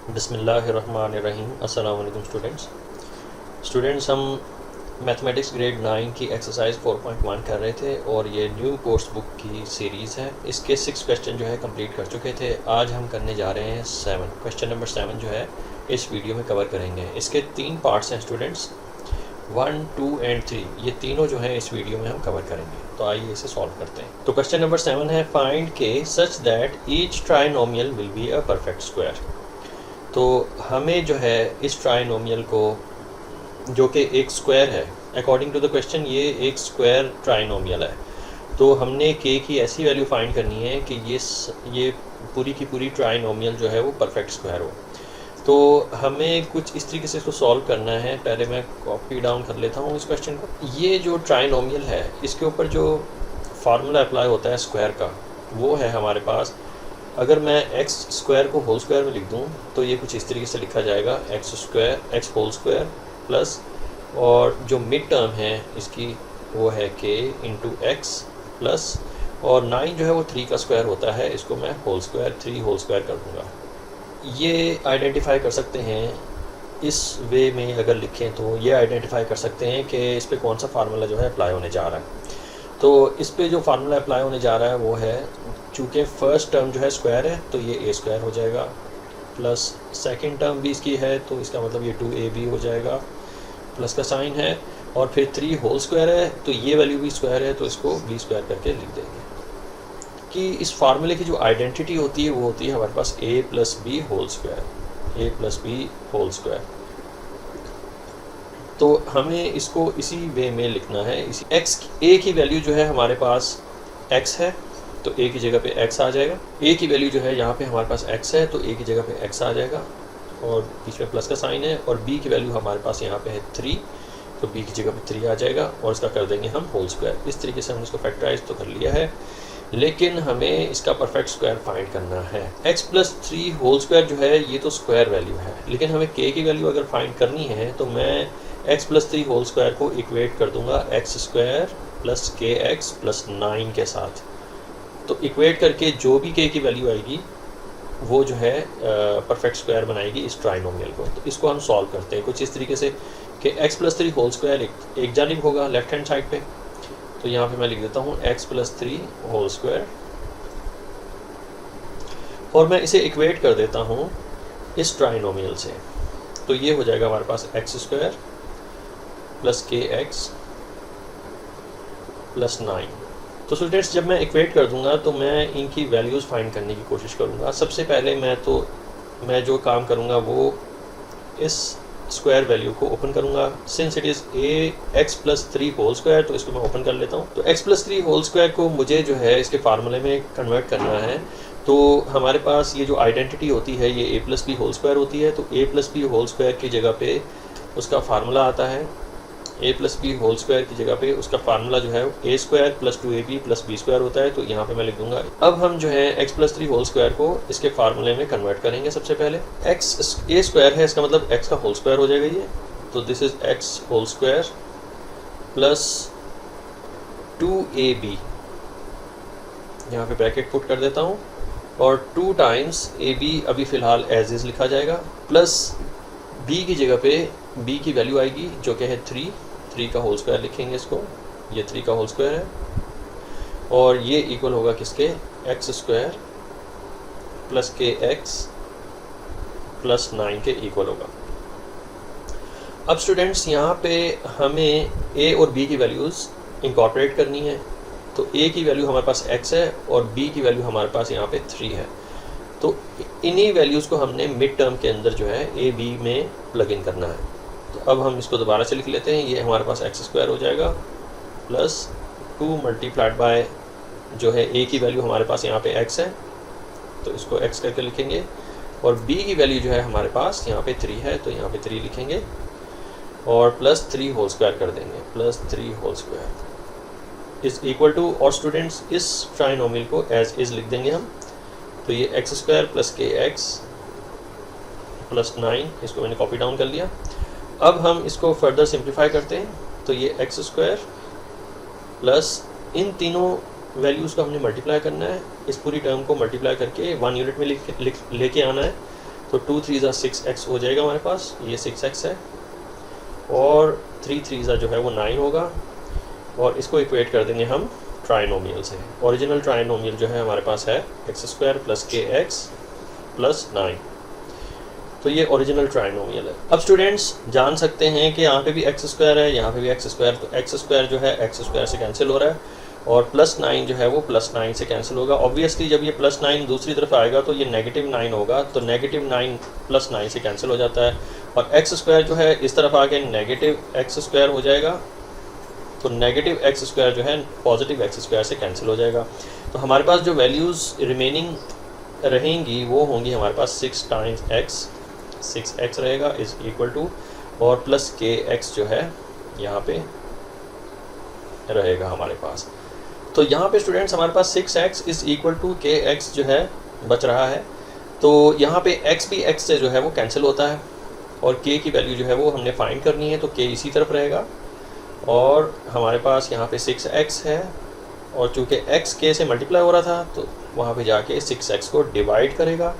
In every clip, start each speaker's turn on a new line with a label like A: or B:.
A: बिस्मिल्लाहिर्रहमानिर्रहीम। अस्सलाम वालेकुम स्टूडेंट्स, हम मैथमेटिक्स ग्रेड 9 की एक्सरसाइज 4.1 कर रहे थे और ये न्यू कोर्स बुक की सीरीज़ है। इसके 6 क्वेश्चन जो है कंप्लीट कर चुके थे। आज हम करने जा रहे हैं 7 क्वेश्चन नंबर 7 जो है इस वीडियो में कवर करेंगे। इसके 3 पार्ट्स हैं स्टूडेंट्स, 1, 2 एंड 3। ये तीनों जो है इस वीडियो में हम कवर करेंगे। तो आइए इसे सॉल्व करते हैं। तो क्वेश्चन नंबर 7 है, फाइंड के such that each trinomial will be a perfect square. तो हमें जो है इस ट्राइनोमियल को, जो कि एक स्क्वायर है, अकॉर्डिंग टू द क्वेश्चन ये एक स्क्वायर ट्राइनोमियल है, तो हमने के की ऐसी वैल्यू फाइंड करनी है कि ये पूरी की पूरी ट्राइनोमियल जो है वो परफेक्ट स्क्वायर हो। तो हमें कुछ इस तरीके से इसको सॉल्व करना है। पहले मैं कॉपी डाउन कर लेता हूँ इस क्वेश्चन को। ये जो ट्राइनोमियल है इसके ऊपर जो फार्मूला अप्लाई होता है स्क्वायर का, वो है हमारे पास। अगर मैं एक्स स्क्वायर को होल स्क्वायर में लिख दूं तो ये कुछ इस तरीके से लिखा जाएगा, एक्स होल स्क्वायर प्लस, और जो मिड टर्म है इसकी वो है के इंटू एक्स प्लस, और 9 जो है वो 3 का स्क्वायर होता है, इसको मैं होल स्क्वायर 3 होल स्क्वायर कर दूँगा। ये आइडेंटिफाई कर सकते हैं इस वे में, अगर लिखें तो ये आइडेंटिफाई कर सकते हैं कि इस पर कौन सा फार्मूला जो है अप्लाई होने जा रहा है। तो इस पे जो फार्मूला अप्लाई होने जा रहा है वो है, चूँकि फ़र्स्ट टर्म जो है स्क्वायर है तो ये ए स्क्वायर हो जाएगा, प्लस सेकंड टर्म भी इसकी है तो इसका मतलब ये 2ab हो जाएगा, प्लस का साइन है, और फिर 3 होल स्क्वायर है तो ये वैल्यू भी स्क्वायर है तो इसको b स्क्वायर करके लिख देंगे। कि इस फार्मूले की जो आइडेंटिटी होती है वो होती है हमारे पास a plus B whole square. तो हमें इसको इसी वे में लिखना है। इसी ए की वैल्यू जो है हमारे पास x है तो a की जगह पे x आ जाएगा। a की वैल्यू जो है यहाँ पे हमारे पास x है तो a की जगह पे x आ जाएगा, और बीच में प्लस का साइन है, और b की वैल्यू हमारे पास यहाँ पे है 3 तो b की जगह पे 3 आ जाएगा, और इसका कर देंगे हम होल स्क्वायर। इस तरीके से हमने इसको फैक्टराइज तो कर लिया है, लेकिन हमें इसका परफेक्ट स्क्वायर फाइंड करना है। x प्लस 3 होल स्क्वायर जो है ये तो स्क्वायर वैल्यू है, लेकिन हमें k की वैल्यू अगर फाइंड करनी है तो मैं x प्लस 3 होल स्क्वायर को इक्वेट कर दूंगा x square plus k x plus 9 के साथ। तो इक्वेट करके जो भी k की वैल्यू आएगी वो जो है परफेक्ट स्क्वायर बनाएगी इस ट्राइनोमियल को। तो इसको हम सॉल्व करते हैं कुछ इस तरीके से कि x प्लस 3 होल स्क्वायर एक जानिब होगा लेफ्ट हैंड साइड पे, तो यहाँ पे मैं लिख देता हूँ x प्लस 3 होल स्क्वायर, और मैं इसे इक्वेट कर देता हूँ इस ट्राइनोमियल से। तो ये हो जाएगा हमारे पास x square plus k x plus 9। तो स्टूडेंट्स, जब मैं इक्वेट कर दूंगा तो मैं इनकी वैल्यूज़ फाइंड करने की कोशिश करूँगा। सबसे पहले मैं जो काम करूँगा वो इस स्क्वायर वैल्यू को ओपन करूँगा। Since it is x plus 3 whole square तो इसको मैं ओपन कर लेता हूँ। तो एक्स प्लस 3 होल स्क्वायर को मुझे जो है इसके फार्मूले में कन्वर्ट करना है। तो हमारे पास ये जो आइडेंटिटी होती है ये A plus B whole square होती है, तो A plus B whole square की जगह पे उसका फार्मूला आता है, A plus B whole square की जगह पे उसका फार्मूला जो है A square plus 2ab plus B square होता है। तो यहाँ पे मैं लिख दूंगा। अब हम जो है एक्स प्लस 3 होल स्क्वायर को इसके फार्मूले में कन्वर्ट करेंगे। सबसे पहले एक्स ए स्क्वायर है, इसका मतलब एक्स का होल स्क्वायर हो जाएगा ये, तो this is x whole square plus 2ab, यहाँ पे ब्रैकेट पुट कर देता हूँ, और 2 टाइम्स ab अभी फ़िलहाल एज इज़ लिखा जाएगा, प्लस b की जगह पे b की वैल्यू आएगी जो कि है 3 का होल स्क्वायर लिखेंगे इसको, ये 3 का होल स्क्वायर है, और ये इक्वल होगा किसके, x square plus k x plus 9 के इक्वल होगा। अब स्टूडेंट्स यहाँ पे हमें a और b की वैल्यूज़ इंकॉर्पोरेट करनी है। तो a की वैल्यू हमारे पास x है और b की वैल्यू हमारे पास यहाँ पे 3 है। तो इन्हीं वैल्यूज़ को हमने मिड टर्म के अंदर जो है a b में प्लग इन करना है। तो अब हम इसको दोबारा से लिख लेते हैं। ये हमारे पास एक्स स्क्वायर हो जाएगा प्लस 2 मल्टीप्लाइड बाय जो है a की वैल्यू हमारे पास यहाँ पे x है तो इसको x करके लिखेंगे, और b की वैल्यू जो है हमारे पास यहाँ पे 3 है तो यहाँ पे 3 लिखेंगे, और प्लस 3 होल स्क्वायर कर देंगे, plus 3 whole square is equal to, और स्टूडेंट्स इस ट्राइनोमियल को एज इज लिख देंगे हम। तो ये x square plus k x plus 9, इसको मैंने कॉपी डाउन कर लिया। अब हम इसको फर्दर सिंप्लीफाई करते हैं। तो ये एक्स स्क्वायर प्लस इन तीनों वैल्यूज़ को हमने मल्टीप्लाई करना है, इस पूरी टर्म को मल्टीप्लाई करके 1 यूनिट में लेके आना है। तो 2 3 6x हो जाएगा हमारे पास, ये 6x है, और 3 3 जो है वो 9 होगा, और इसको इक्वेट कर देंगे हम ट्राइनोमियल से। ओरिजिनल ट्राइनोमियल जो है हमारे पास है x² + kx + 9, तो ये ओरिजिनल ट्राइनोमियल है। अब स्टूडेंट्स जान सकते हैं कि यहाँ पे भी x² है, यहाँ पे भी x², तो x² जो है x² से कैंसिल हो रहा है, और +9 जो है वो +9 से कैंसिल होगा। ऑब्वियसली जब ये +9 दूसरी तरफ आएगा तो ये -9 होगा, तो -9 + 9 से कैंसिल हो जाता है, और x² जो है इस तरफ आके -x² हो जाएगा, तो -x² जो है पॉजिटिव x² से कैंसिल हो जाएगा। तो हमारे पास जो वैल्यूज़ रिमेनिंग रहेंगी वो होंगी हमारे पास 6 × x, 6x रहेगा इज़ इक्वल टू, और प्लस kx जो है यहाँ पे रहेगा हमारे पास। तो यहाँ पे स्टूडेंट्स हमारे पास 6x is equal to kx जो है बच रहा है, तो यहाँ पे x भी x से जो है वो कैंसिल होता है, और k की वैल्यू जो है वो हमने फाइंड करनी है, तो k इसी तरफ रहेगा, और हमारे पास यहाँ पे 6x है, और चूँकि x k से मल्टीप्लाई हो रहा था तो वहाँ पे जाके 6x को डिवाइड करेगा,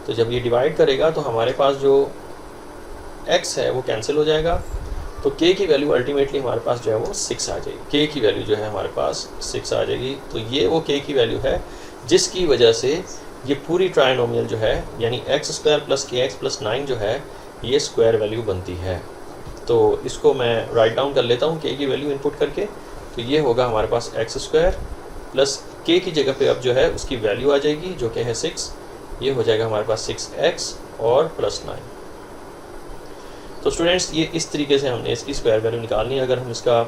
A: तो जब ये डिवाइड करेगा तो हमारे पास जो x है वो कैंसिल हो जाएगा, तो k की वैल्यू अल्टीमेटली हमारे पास जो है वो 6 आ जाएगी, k की वैल्यू जो है हमारे पास 6 आ जाएगी। तो ये वो k की वैल्यू है जिसकी वजह से ये पूरी ट्राइनोमियल जो है यानी x² + kx + 9 जो है ये स्क्वायर वैल्यू बनती है। तो इसको मैं राइट डाउन कर लेता हूँ k की वैल्यू इनपुट करके, तो ये होगा हमारे पास x² + k की जगह पे अब जो है उसकी वैल्यू आ जाएगी जो कि है 6, ये हो जाएगा हमारे पास 6x और +9। तो स्टूडेंट्स ये इस तरीके से हमने इसकी स्क्वायर वैल्यू निकालनी है। अगर हम इसका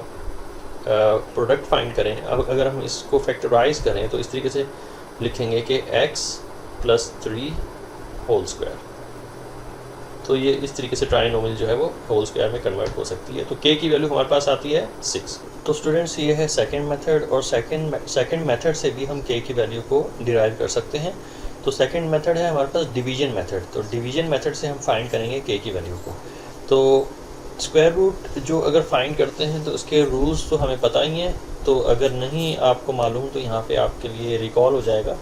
A: प्रोडक्ट फाइंड करें, अब अगर हम इसको फैक्टराइज करें तो इस तरीके से लिखेंगे कि x + 3 होल स्क्वायर, तो ये इस तरीके से ट्राइनोमियल जो है वो होल स्क्वायर में कन्वर्ट हो सकती है। तो k की वैल्यू हमारे पास आती है 6। तो स्टूडेंट्स ये है सेकंड मेथड, और सेकंड मेथड से भी हम k की वैल्यू को डिराइव कर सकते हैं। तो सेकंड मेथड है हमारे पास डिवीजन मेथड, तो डिवीजन मेथड से हम फाइंड करेंगे k की वैल्यू को। तो स्क्वायर रूट जो अगर फाइंड करते हैं तो उसके रूल्स तो हमें पता ही हैं, तो अगर नहीं आपको मालूम तो यहाँ पे आपके लिए रिकॉल हो जाएगा।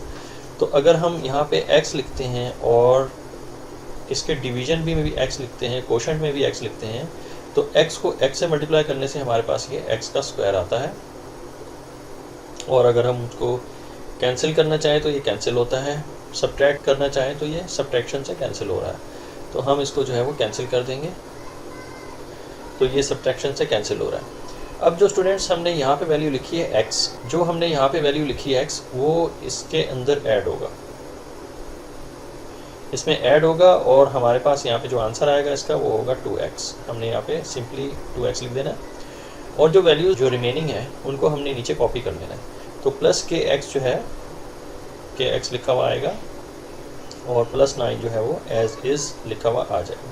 A: तो अगर हम यहाँ पे x लिखते हैं और इसके डिवीजन भी में भी x लिखते हैं, कोशेंट में भी x लिखते हैं, तो x को x से मल्टीप्लाई करने से हमारे पास ये x का स्क्वायर आता है, और अगर हम उसको कैंसिल करना चाहें तो ये कैंसिल होता है, सब्ट्रैक्ट करना चाहें तो ये सब्ट्रैक्शन से कैंसिल हो रहा है, तो हम इसको जो है वो कैंसिल कर देंगे, तो ये सब्ट्रैक्शन से कैंसिल हो रहा है। अब जो स्टूडेंट्स हमने यहाँ पे वैल्यू लिखी है x, जो हमने यहाँ पे वैल्यू लिखी है x वो इसके अंदर ऐड होगा, इसमें ऐड होगा, और हमारे पास यहाँ पे जो आंसर आएगा इसका वो होगा 2x। हमने यहाँ पे सिंपली 2x लिख देना है, और जो वैल्यूज जो रिमेनिंग है उनको हमने नीचे कॉपी कर लेना है। तो प्लस kx जो है kx लिखा हुआ आएगा, और +9 जो है वो एज इज़ लिखा हुआ आ जाएगा।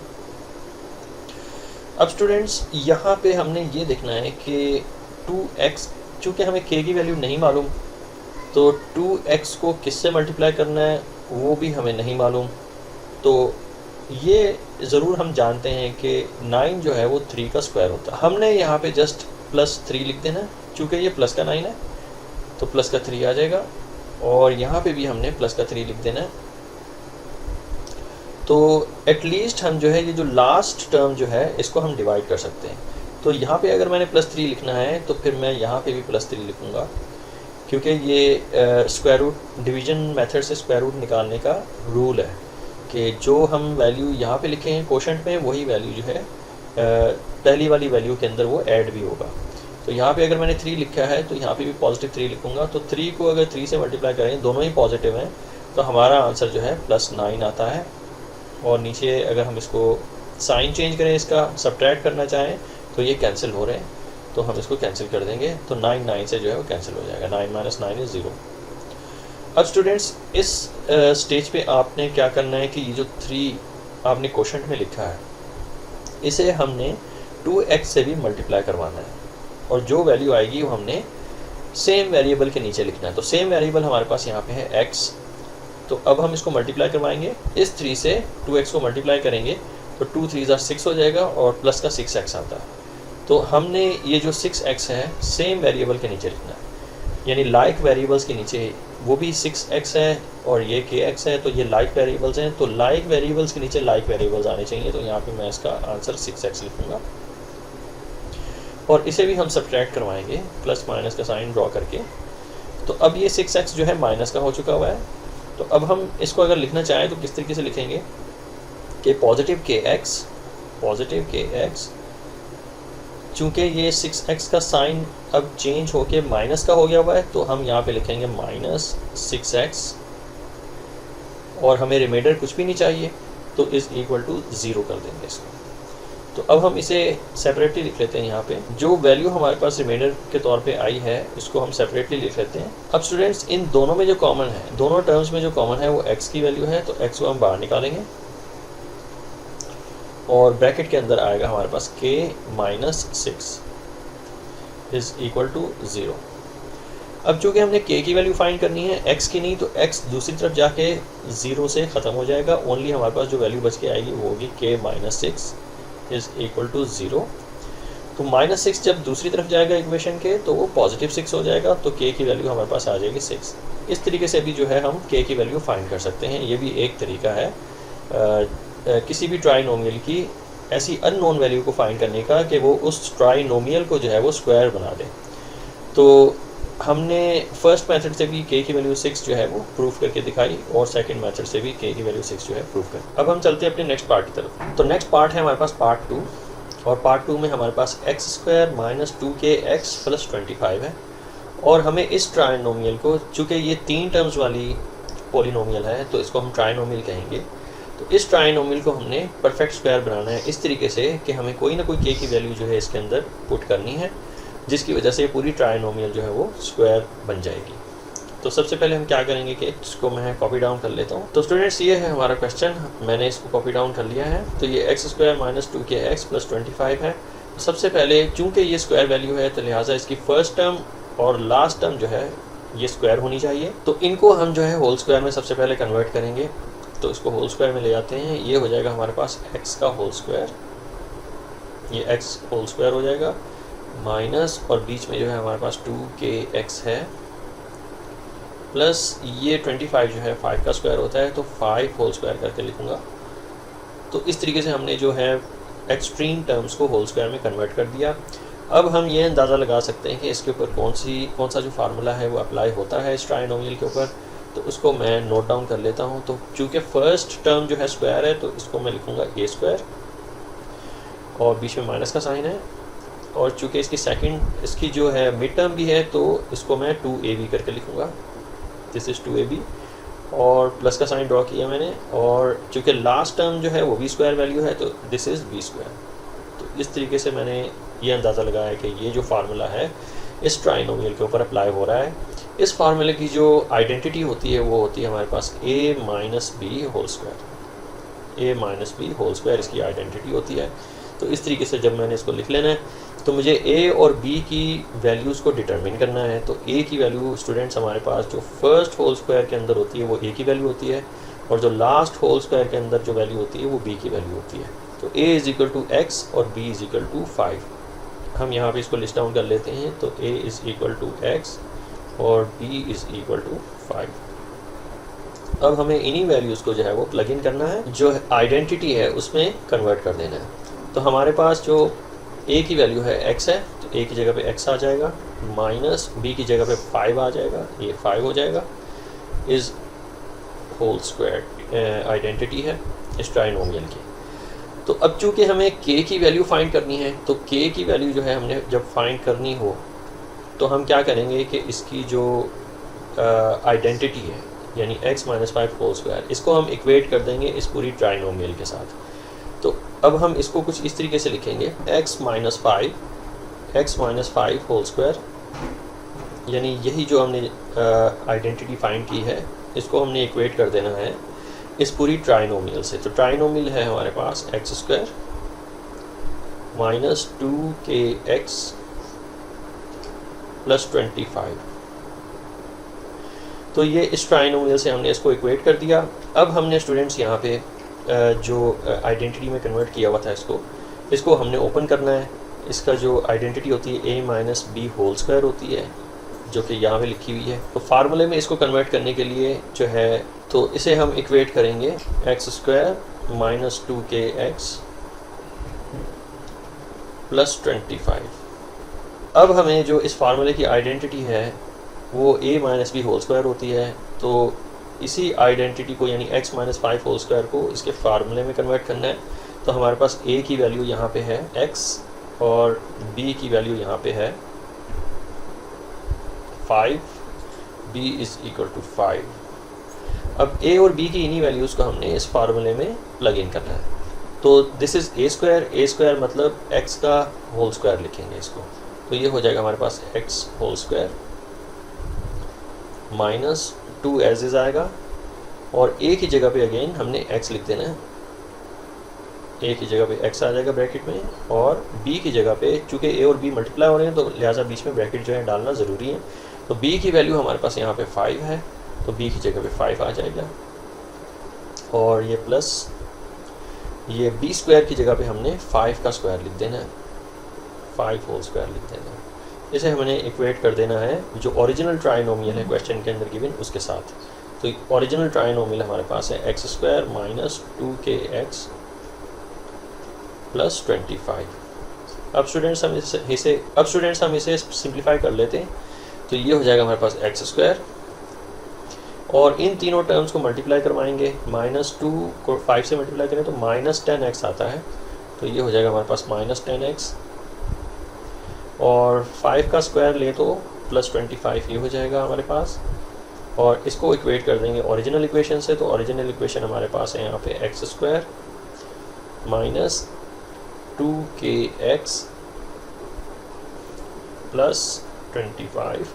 A: अब स्टूडेंट्स यहाँ पे हमने ये देखना है कि 2x, चूँकि हमें k की वैल्यू नहीं मालूम, तो 2x को किससे मल्टीप्लाई करना है वो भी हमें नहीं मालूम। तो ये ज़रूर हम जानते हैं कि 9 जो है वो 3 का स्क्वायर होता है। हमने यहाँ पे जस्ट +3 लिख देना, चूँकि ये प्लस का 9 है तो प्लस का 3 आ जाएगा, और यहाँ पे भी हमने प्लस का 3 लिख देना है। तो एटलीस्ट हम जो है ये जो लास्ट टर्म जो है इसको हम डिवाइड कर सकते हैं। तो यहाँ पे अगर मैंने +3 लिखना है तो फिर मैं यहाँ पे भी +3 लिखूँगा, क्योंकि ये स्क्वायर रूट डिवीजन मेथड से स्क्वायर रूट निकालने का रूल है कि जो हम वैल्यू यहाँ पे लिखे हैं कोशेंट में वही वैल्यू जो है पहली वाली वैल्यू के अंदर वो ऐड भी होगा। तो यहाँ पे अगर मैंने 3 लिखा है तो यहाँ पे भी +3 लिखूँगा, तो 3 को अगर 3 से मल्टीप्लाई करें, दोनों ही पॉजिटिव हैं, तो हमारा आंसर जो है +9 आता है। और नीचे अगर हम इसको साइन चेंज करें, इसका सब्ट्रैक्ट करना चाहें तो ये कैंसिल हो रहे हैं, तो हम इसको कैंसिल कर देंगे, तो 9 से जो है वो कैंसिल हो जाएगा, 9 - 9 इज़ 0। अब स्टूडेंट्स इस स्टेज पे आपने क्या करना है कि ये जो 3 आपने कोशेंट में लिखा है इसे हमने 2x से भी मल्टीप्लाई करवाना है, और जो वैल्यू आएगी वो हमने सेम वेरिएबल के नीचे लिखना है। तो सेम वेरिएबल हमारे पास यहाँ पे है x, तो अब हम इसको मल्टीप्लाई करवाएंगे, इस 3 से 2x को मल्टीप्लाई करेंगे तो 2 3 6 हो जाएगा, और प्लस का 6x आता है। तो हमने ये जो 6x है सेम वेरिएबल के नीचे लिखना है। यानी लाइक वेरिएबल्स के नीचे वो भी 6x है और ये kx है, तो ये लाइक वेरिएबल्स हैं, तो लाइक वेरिएबल्स के नीचे लाइक वेरिएबल्स आने चाहिए। तो यहाँ पे मैं इसका आंसर 6x लिखूँगा और इसे भी हम सब्ट्रैक्ट करवाएंगे प्लस माइनस का साइन ड्रॉ करके। तो अब ये 6x जो है माइनस का हो चुका हुआ है। तो अब हम इसको अगर लिखना चाहें तो किस तरीके से लिखेंगे कि पॉजिटिव kx, चूँकि ये 6x का साइन अब चेंज होके माइनस का हो गया हुआ है, तो हम यहाँ पे लिखेंगे माइनस 6x और हमें रिमाइंडर कुछ भी नहीं चाहिए, तो इज़ इक्वल टू 0 कर देंगे इसको। तो अब हम इसे सेपरेटली लिख लेते हैं। यहाँ पे जो वैल्यू हमारे पास रिमाइंडर के तौर पे आई है इसको हम सेपरेटली लिख लेते हैं। अब स्टूडेंट्स इन दोनों में जो कॉमन है, दोनों टर्म्स में जो कॉमन है वो x की वैल्यू है, तो x को हम बाहर निकालेंगे और ब्रैकेट के अंदर आएगा हमारे पास k minus 6 is equal to 0। अब चूँकि हमने k की वैल्यू फाइंड करनी है x की नहीं, तो x दूसरी तरफ जाके 0 से ख़त्म हो जाएगा। ओनली हमारे पास जो वैल्यू बच के आएगी वो होगी k minus 6 is equal to 0। तो माइनस 6 जब दूसरी तरफ जाएगा इक्वेशन के तो वो पॉजिटिव 6 हो जाएगा, तो k की वैल्यू हमारे पास आ जाएगी 6। इस तरीके से भी जो है हम k की वैल्यू फाइंड कर सकते हैं। ये भी एक तरीका है किसी भी ट्राइनोमियल की ऐसी अननोन वैल्यू को फाइंड करने का कि वो उस ट्राइनोमियल को जो है वो स्क्वायर बना दे। तो हमने फर्स्ट मेथड से भी k की वैल्यू 6 जो है वो प्रूफ करके दिखाई और सेकंड मेथड से भी k की वैल्यू 6 जो है प्रूफ कर। अब हम चलते हैं अपने नेक्स्ट पार्ट की तरफ। तो नेक्स्ट पार्ट है हमारे पास पार्ट 2 और पार्ट 2 में हमारे पास x square minus 2kx plus 25 है और हमें इस ट्राइनोमियल को, चूँकि ये 3 टर्म्स वाली पॉलिनोमियल है तो इसको हम ट्राइनोमियल कहेंगे। तो इस ट्राइनोमियल को हमने परफेक्ट स्क्वायर बनाना है इस तरीके से कि हमें कोई ना कोई k की वैल्यू जो है इसके अंदर पुट करनी है, जिसकी वजह से पूरी ट्राइनोमियल जो है वो स्क्वायर बन जाएगी। तो सबसे पहले हम क्या करेंगे कि इसको मैं कॉपी डाउन कर लेता हूँ। तो स्टूडेंट्स ये है हमारा क्वेश्चन, मैंने इसको कॉपी डाउन कर लिया है। तो ये x square minus 2kx plus 25 है। सबसे पहले चूँकि ये स्क्वायर वैल्यू है तो लिहाजा इसकी फर्स्ट टर्म और लास्ट टर्म जो है ये स्क्वायर होनी चाहिए। तो इनको हम जो है होल स्क्वायर में सबसे पहले कन्वर्ट करेंगे। तो इसको होल स्क्वायर में ले जाते हैं, ये हो जाएगा हमारे पास x का होल स्क्वायर, ये x होल स्क्वायर हो जाएगा माइनस और बीच में जो है हमारे पास 2kx है प्लस ये 25 जो है 5 का स्क्वायर होता है तो 5 होल स्क्वायर करके लिखूँगा। तो इस तरीके से हमने जो है एक्सट्रीम टर्म्स को होल स्क्वायर में कन्वर्ट कर दिया। अब हम ये अंदाज़ा लगा सकते हैं कि इसके ऊपर कौन सा जो फार्मूला है वो अप्लाई होता है इस ट्राइनोमियल के ऊपर। तो उसको मैं नोट डाउन कर लेता हूँ। तो चूँकि फर्स्ट टर्म जो है स्क्वायर है तो इसको मैं लिखूँगा a स्क्वायर और बीच में माइनस का साइन है, और चूँकि इसकी जो है मिड टर्म भी है तो इसको मैं 2ab करके लिखूँगा, दिस इज़ 2ab और प्लस का साइन ड्रॉ किया मैंने। और चूँकि लास्ट टर्म जो है वो b स्क्वायर वैल्यू है तो दिस इज़ b स्क्वायर। तो इस तरीके से मैंने ये अंदाज़ा लगाया कि ये जो फार्मूला है इस ट्राइनोमियल के ऊपर अप्लाई हो रहा है। इस फार्मूले की जो आइडेंटिटी होती है वो होती है हमारे पास a minus b whole square, a minus b whole square इसकी आइडेंटिटी होती है। तो इस तरीके से जब मैंने इसको लिख लेना है तो मुझे a और b की वैल्यूज़ को डिटरमिन करना है। तो a की वैल्यू स्टूडेंट्स हमारे पास जो फर्स्ट होल स्क्वायर के अंदर होती है वो a की वैल्यू होती है और जो लास्ट होल स्क्वायर के अंदर जो वैल्यू होती है वो b की वैल्यू होती है। तो a is equal to x और b इज़ इक्वल टू 5। हम यहाँ पे इसको लिस्ट डाउन कर लेते हैं। तो a is equal to x और b इज़ इक्वल टू 5। अब हमें इन्हीं वैल्यूज़ को जो है वो प्लग इन करना है, जो आइडेंटिटी है उसमें कन्वर्ट कर देना है। तो हमारे पास जो a की वैल्यू है x है तो a की जगह पे x आ जाएगा, माइनस b की जगह पे 5 आ जाएगा, ये 5 हो जाएगा, इज़ होल स्क्वायर आइडेंटिटी है इस ट्राइनोमियल की। तो अब चूँकि हमें k की वैल्यू फाइंड करनी है तो k की वैल्यू जो है हमने जब फाइंड करनी हो तो हम क्या करेंगे कि इसकी जो आइडेंटिटी है यानी x माइनस 5 होल स्क्वायर इसको हम इक्वेट कर देंगे इस पूरी ट्राइनोमियल के साथ। तो अब हम इसको कुछ इस तरीके से लिखेंगे x माइनस 5 होल स्क्वायर, यानी यही जो हमने आइडेंटिटी फाइंड की है इसको हमने इक्वेट कर देना है इस पूरी ट्राइनोमियल से। तो ट्राइनोमियल है हमारे पास x square minus 2kx plus 25। तो ये इस ट्राइनोमियल से हमने इसको इक्वेट कर दिया। अब हमने स्टूडेंट्स यहाँ पे जो आइडेंटिटी में कन्वर्ट किया हुआ था इसको हमने ओपन करना है। इसका जो आइडेंटिटी होती है a minus b whole square होती है, जो कि यहाँ पे लिखी हुई है। तो फार्मूले में इसको कन्वर्ट करने के लिए जो है तो इसे हम इक्वेट करेंगे x square minus 2kx plus 25। अब हमें जो इस फार्मूले की आइडेंटिटी है वो a minus b whole square होती है। तो इसी आइडेंटिटी को यानी x माइनस 5 होल स्क्वायर को इसके फार्मूले में कन्वर्ट करना है। तो हमारे पास a की वैल्यू यहाँ पे है x और b की वैल्यू यहाँ पे है 5, b इज़ इक्वल टू 5। अब a और b की इन्हीं वैल्यूज़ को हमने इस फार्मूले में प्लग इन करना है। तो दिस इज़ a स्क्वायर मतलब x का होल स्क्वायर लिखेंगे इसको। तो ये हो जाएगा हमारे पास x होल स्क्वायर माइनस 2 एज इज आएगा और a की जगह पे अगेन हमने x लिख देना है। a की जगह पे x आ जाएगा ब्रैकेट में और b की जगह पे चूँकि a और b मल्टीप्लाई हो रहे हैं तो लिहाजा बीच में ब्रैकेट जो है डालना ज़रूरी है। तो b की वैल्यू हमारे पास यहाँ पे 5 है तो b की जगह पे 5 आ जाएगा और ये प्लस ये b स्क्वायर की जगह पे हमने 5 का स्क्वायर लिख देना है, 5 होल स्क्वायर लिख देना है। इसे हमने इक्वेट कर देना है जो ओरिजिनल ट्राइनोमियल है क्वेश्चन के अंदर गिवन उसके साथ। तो ओरिजिनल ट्राइनोमियल हमारे पास है x square minus 2kx plus 25। अब स्टूडेंट्स हम इसे सिंप्लीफाई कर लेते हैं। तो ये हो जाएगा हमारे पास एक्स स्क्वायर और इन तीनों टर्म्स को मल्टीप्लाई करवाएंगे। माइनस 2 को 5 से मल्टीप्लाई करें तो माइनस 10x आता है। तो ये हो जाएगा हमारे पास माइनस 10x और 5 का स्क्वायर ले तो प्लस 25 ये हो जाएगा हमारे पास। और इसको इक्वेट कर देंगे ओरिजिनल इक्वेशन से। तो ओरिजिनल इक्वेशन हमारे पास है यहाँ पे x square minus 2kx plus 25।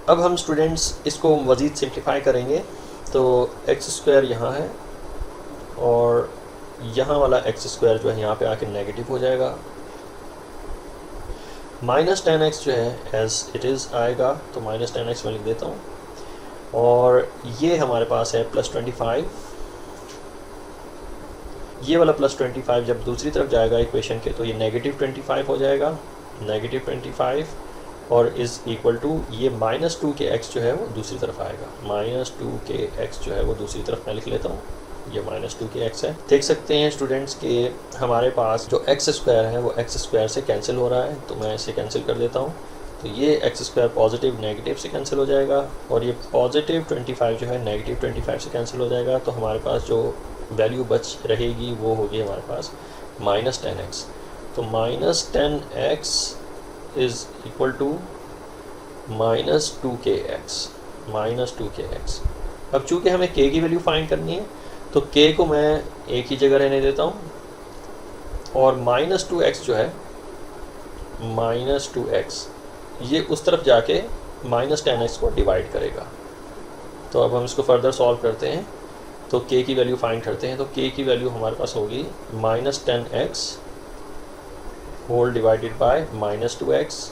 A: अब हम स्टूडेंट्स इसको मज़ीद सिंप्लीफाई करेंगे। तो एक्स स्क्वायर यहाँ है और यहाँ वाला एक्स स्क्वायर जो है यहाँ पे आके नेगेटिव हो जाएगा। माइनस 10x जो है एज इट इज़ आएगा तो माइनस 10x मैं लिख देता हूँ और ये हमारे पास है प्लस 25। ये वाला प्लस 25 जब दूसरी तरफ जाएगा इक्वेशन के तो ये नेगेटिव 25 हो जाएगा, नेगेटिव 25 और इज़ इक्वल टू ये माइनस 2kx जो है वो दूसरी तरफ आएगा। माइनस 2kx जो है वो दूसरी तरफ मैं लिख लेता हूँ, ये माइनस 2kx है। देख सकते हैं स्टूडेंट्स कि हमारे पास जो एक्स स्क्वायर है वो एक्स स्क्वायर से कैंसिल हो रहा है। तो मैं इसे कैंसिल कर देता हूँ। तो ये एक्स स्क्वायर पॉजिटिव नेगेटिव से कैंसिल हो जाएगा और ये पॉजिटिव 25 जो है नेगेटिव 25 से कैंसिल हो जाएगा। तो हमारे पास जो वैल्यू बच रहेगी वो होगी हमारे पास माइनस 10x। तो minus 10x is equal to minus 2kx। अब चूँकि हमें k की वैल्यू फाइंड करनी है तो k को मैं एक ही जगह रहने देता हूँ और माइनस 2x जो है माइनस 2x ये उस तरफ जाके माइनस 10x को डिवाइड करेगा। तो अब हम इसको फर्दर सॉल्व करते हैं। तो k की वैल्यू फाइंड करते हैं। तो k की वैल्यू हमारे पास होगी minus 10x whole divided by minus 2x।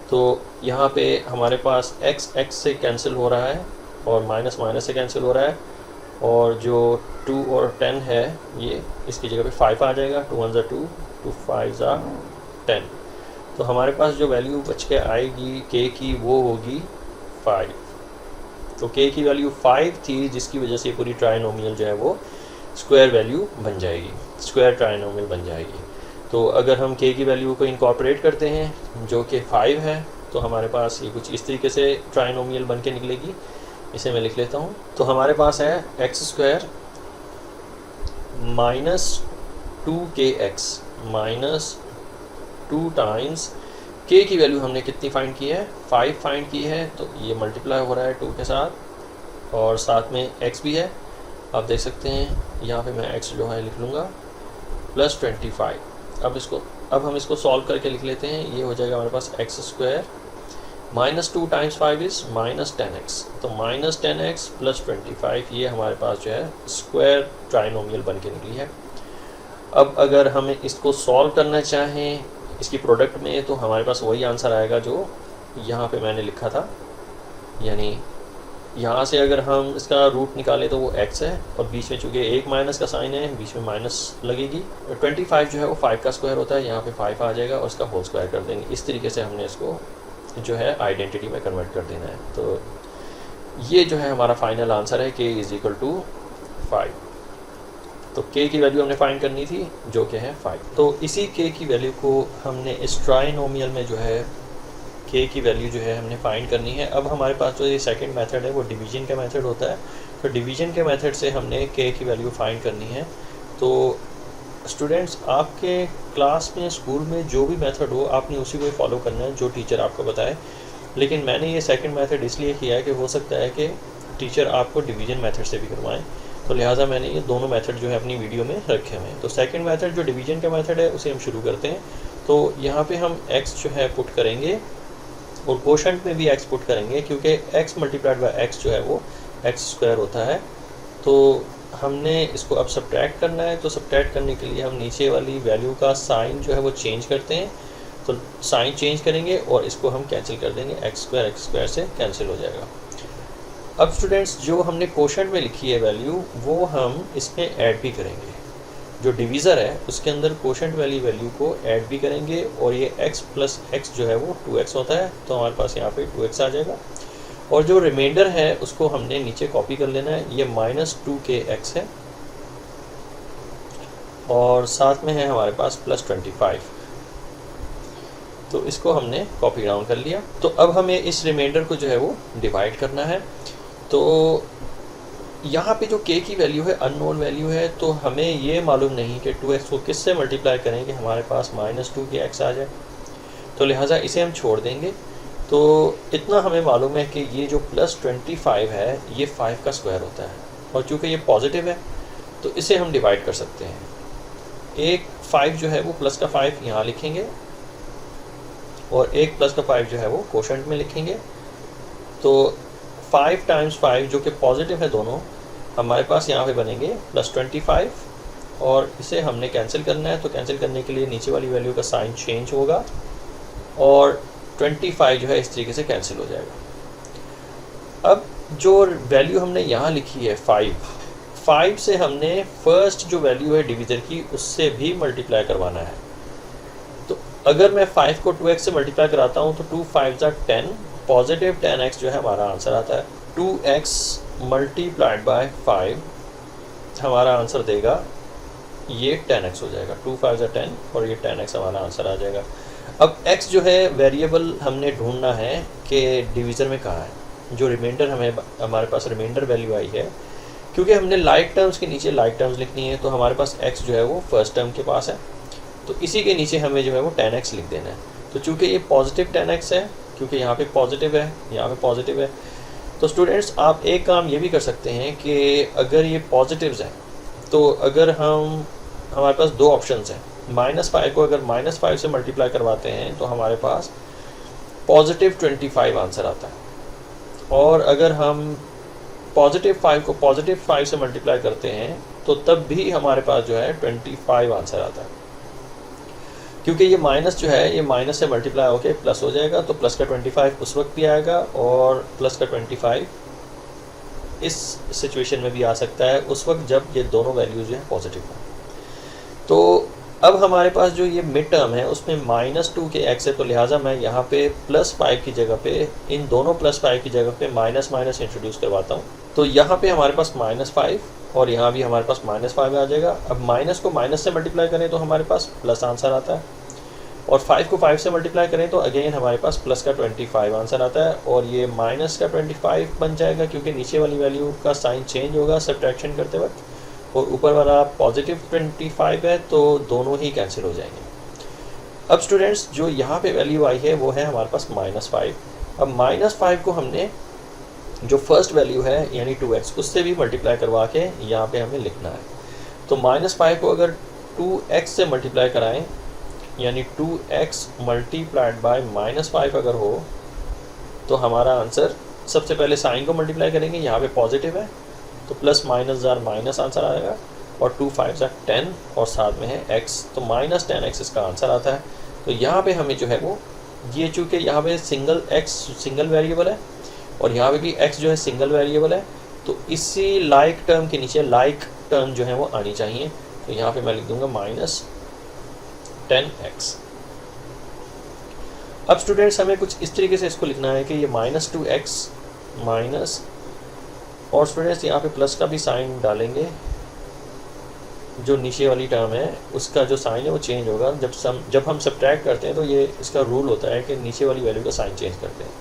A: तो यहाँ पे हमारे पास x से कैंसिल हो रहा है और माइनस माइनस से कैंसिल हो रहा है और जो 2 और 10 है ये इसकी जगह पे 5 आ जाएगा। 2 1 ज़ा 2, 2 5 ज़ा 10। तो हमारे पास जो वैल्यू बच के आएगी k की वो होगी 5। तो k की वैल्यू 5 थी जिसकी वजह से पूरी ट्राइनोमियल जो है वो स्क्वायर वैल्यू बन जाएगी, स्क्वायर ट्राइनोमियल बन जाएगी। तो अगर हम k की वैल्यू को इनकॉर्पोरेट करते हैं जो कि 5 है तो हमारे पास ये कुछ इस तरीके से ट्राइनोमियल बन के निकलेगी। इसे मैं लिख लेता हूँ। तो हमारे पास है x square minus 2kx minus 2 times k की वैल्यू हमने कितनी फाइंड की है, 5 फाइंड की है। तो ये मल्टीप्लाई हो रहा है 2 के साथ और साथ में x भी है। आप देख सकते हैं यहाँ पे मैं x जो है लिख लूँगा प्लस 25। अब हम इसको सॉल्व करके लिख लेते हैं। ये हो जाएगा हमारे पास x square minus 2 times 5 is minus 10x। तो माइनस 10x प्लस 25 ये हमारे पास जो है स्क्वायर ट्राइनोमियल बन के निकली है। अब अगर हमें इसको सॉल्व करना चाहें इसकी प्रोडक्ट में तो हमारे पास वही आंसर आएगा जो यहाँ पे मैंने लिखा था। यानी यहाँ से अगर हम इसका रूट निकालें तो वो x है और बीच में चूँकि एक माइनस का साइन है बीच में माइनस लगेगी। 25 जो है वो 5 का स्क्वायर होता है, यहाँ पे 5 आ जाएगा और इसका होल स्क्वायर कर देंगे। इस तरीके से हमने इसको जो है आइडेंटिटी में कन्वर्ट कर देना है। तो ये जो है हमारा फाइनल आंसर है k इज़ इक्वल टू 5। तो k की वैल्यू हमने फाइंड करनी थी जो कि है 5। तो इसी k की वैल्यू को हमने इस ट्राइनोमियल में जो है k की वैल्यू जो है हमने फाइंड करनी है। अब हमारे पास जो ये सेकंड मेथड है वो डिवीजन का मेथड होता है। तो डिवीजन के मेथड से हमने k की वैल्यू फाइंड करनी है। तो स्टूडेंट्स, आपके क्लास में स्कूल में जो भी मेथड हो आपने उसी को फॉलो करना है जो टीचर आपको बताए। लेकिन मैंने ये सेकंड मेथड इसलिए किया है कि हो सकता है कि टीचर आपको डिवीजन मेथड से भी करवाएं, तो लिहाजा मैंने ये दोनों मेथड जो है अपनी वीडियो में रखे हुए हैं। तो सेकंड मेथड जो डिवीजन का मेथड है उसे हम शुरू करते हैं। तो यहाँ पे हम x जो है पुट करेंगे और कोशेंट में भी x पुट करेंगे, क्योंकि x मल्टीप्लाइड बाय x जो है वो x स्क्वायर होता है। तो हमने इसको अब सब्ट्रैक्ट करना है। तो सब्ट्रैक्ट करने के लिए हम नीचे वाली वैल्यू का साइन जो है वो चेंज करते हैं। तो साइन चेंज करेंगे और इसको हम कैंसिल कर देंगे, x स्क्वायर से कैंसिल हो जाएगा। अब स्टूडेंट्स, जो हमने कोशेंट में लिखी है वैल्यू वो हम इसमें ऐड भी करेंगे। जो डिवीज़र है उसके अंदर कोशेंट वाली वैल्यू को ऐड भी करेंगे और ये x प्लस x जो है वो 2x होता है। तो हमारे पास यहाँ पे 2x आ जाएगा। और जो रिमाइंडर है उसको हमने नीचे कॉपी कर लेना है। ये -2kx है और साथ में है हमारे पास +25। तो इसको हमने कॉपी डाउन कर लिया। तो अब हमें इस रिमाइंडर को जो है वो डिवाइड करना है। तो यहाँ पे जो k की वैल्यू है अननोन वैल्यू है, तो हमें ये मालूम नहीं कि 2x को किससे मल्टीप्लाई करें कि हमारे पास -2kx आ जाए। तो लिहाजा इसे हम छोड़ देंगे। तो इतना हमें मालूम है कि ये जो +25 है ये 5 का स्क्वायर होता है, और चूँकि ये पॉजिटिव है तो इसे हम डिवाइड कर सकते हैं। एक 5 जो है वो प्लस का 5 यहाँ लिखेंगे और एक प्लस का 5 जो है वो कोशेंट में लिखेंगे। तो 5 टाइम्स 5 जो कि पॉजिटिव है दोनों, हमारे पास यहाँ पे बनेंगे +25 और इसे हमने कैंसिल करना है। तो कैंसिल करने के लिए नीचे वाली वैल्यू का साइन चेंज होगा और 25 जो है इस तरीके से कैंसिल हो जाएगा। अब जो वैल्यू हमने यहाँ लिखी है 5 से हमने फर्स्ट जो वैल्यू है डिवीज़र की उससे भी मल्टीप्लाई करवाना है। तो अगर मैं 5 को 2x से मल्टीप्लाई कराता हूँ तो 2 5 10, पॉजिटिव 10x जो है हमारा आंसर आता है। 2x मल्टीप्लाइड बाय 5 हमारा आंसर देगा ये 10x हो जाएगा। 2 5 10 और ये 10x हमारा आंसर आ जाएगा। अब x जो है वेरिएबल हमने ढूंढना है कि डिवीज़र में कहाँ है। जो रिमाइंडर हमारे पास रिमाइंडर वैल्यू आई है, क्योंकि हमने लाइक टर्म्स के नीचे लाइक टर्म्स लिखनी है, तो हमारे पास x जो है वो फर्स्ट टर्म के पास है। तो इसी के नीचे हमें जो है वो 10x लिख देना है। तो चूँकि ये पॉजिटिव 10x है, क्योंकि यहाँ पे पॉजिटिव है, यहाँ पे पॉजिटिव है, तो स्टूडेंट्स आप एक काम ये भी कर सकते हैं कि अगर ये पॉजिटिव्स हैं तो अगर हमारे पास दो ऑप्शंस हैं। -5 को अगर -5 से मल्टीप्लाई करवाते हैं तो हमारे पास पॉजिटिव 25 आंसर आता है, और अगर हम पॉजिटिव 5 को पॉजिटिव 5 से मल्टीप्लाई करते हैं तो तब भी हमारे पास जो है 25 आंसर आता है। क्योंकि ये माइनस जो है ये माइनस से मल्टीप्लाई होकर प्लस हो जाएगा, तो प्लस का 25 उस वक्त भी आएगा और प्लस का 25 इस सिचुएशन में भी आ सकता है उस वक्त जब ये दोनों वैल्यूज जो है पॉजिटिव हो। तो अब हमारे पास जो ये मिड टर्म है उसमें -2kx है, तो लिहाजा मैं यहाँ पे +5 की जगह पे इन दोनों +5 की जगह पे माइनस इंट्रोड्यूस करवाता हूँ। तो यहाँ पे हमारे पास -5 और यहाँ भी हमारे पास -5 आ जाएगा। अब माइनस को माइनस से मल्टीप्लाई करें तो हमारे पास प्लस आंसर आता है, और 5 को 5 से मल्टीप्लाई करें तो अगेन हमारे पास प्लस का 25 आंसर आता है, और ये माइनस का 25 बन जाएगा क्योंकि नीचे वाली वैल्यू का साइन चेंज होगा सब्ट्रैक्शन करते वक्त, और ऊपर वाला पॉजिटिव 25 है, तो दोनों ही कैंसिल हो जाएंगे। अब स्टूडेंट्स जो यहाँ पे वैल्यू आई है वो है हमारे पास -5। अब -5 को हमने जो फर्स्ट वैल्यू है यानी 2x उससे भी मल्टीप्लाई करवा के यहाँ पे हमें लिखना है। तो -5 को अगर 2x से मल्टीप्लाई कराएं यानी 2x मल्टीप्लाइड बाय -5 अगर हो तो हमारा आंसर, सबसे पहले साइन को मल्टीप्लाई करेंगे, यहाँ पे पॉजिटिव है तो plus minus jar minus answer आएगा, और 2 5 10 और साथ में है x, तो -10x इसका आंसर आता है। तो यहाँ पे हमें जो है वो ये चूँकि यहाँ पे x सिंगल वेरिएबल है और यहाँ पे भी x जो है सिंगल वेरिएबल है, तो इसी लाइक टर्म के नीचे लाइक टर्म जो है वो आनी चाहिए। तो यहाँ पे मैं लिख दूँगा -10x। अब स्टूडेंट्स हमें कुछ इस तरीके से इसको लिखना है कि ये -2x माइनस, और स्टूडेंट्स यहाँ पे प्लस का भी साइन डालेंगे, जो नीचे वाली टर्म है उसका जो साइन है वो चेंज होगा जब हम सब्ट्रैक्ट करते हैं, तो ये इसका रूल होता है कि नीचे वाली वैल्यू का साइन चेंज करते हैं।